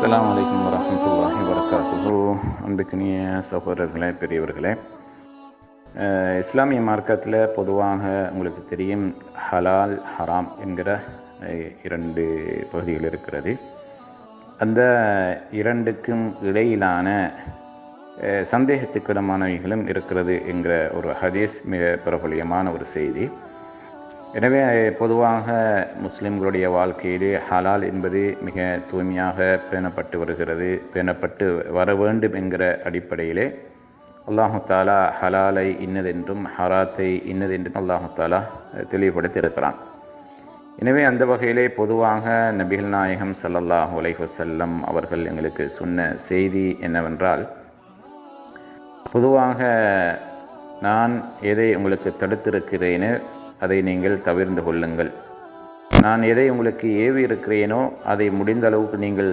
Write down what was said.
அஸ்ஸலாமு அலைக்கும் வரஹ்மத்துல்லாஹி வபரகாத்துஹு. அன்புக்கினிய சகோதரர்களே, பெரியவர்களே, இஸ்லாமிய மார்க்கத்தில் பொதுவாக உங்களுக்கு தெரியும், ஹலால் ஹராம் என்கிற இரண்டு பகுதிகள் இருக்கிறது. அந்த இரண்டுக்கும் இடையிலான சந்தேகத்துக்கிடமானவைகளும் இருக்கிறது என்கிற ஒரு ஹதீஸ் மிக பிரபலியமான ஒரு செய்தி. எனவே பொதுவாக முஸ்லிம்களுடைய வாழ்க்கையிலே ஹலால் என்பது மிக தூய்மையாக பேணப்பட்டு வருகிறது, பேணப்பட்டு வர வேண்டும் என்கிற அடிப்படையிலே அல்லாஹு தாலா ஹலாலை இன்னதென்றும் ஹராத்தை இன்னதென்றும் அல்லாஹு தாலா தெளிவுபடுத்தி இருக்கிறான். எனவே அந்த வகையிலே பொதுவாக நபிகள் நாயகம் ஸல்லல்லாஹு அலைஹி வஸல்லம் அவர்கள் எங்களுக்கு சொன்ன செய்தி என்னவென்றால், பொதுவாக நான் எதை உங்களுக்கு தடுத்திருக்கிறேனோ அதை நீங்கள் தவிர்ந்து கொள்ளுங்கள், நான் எதை உங்களுக்கு ஏவி இருக்கிறேனோ அதை முடிந்த அளவுக்கு நீங்கள்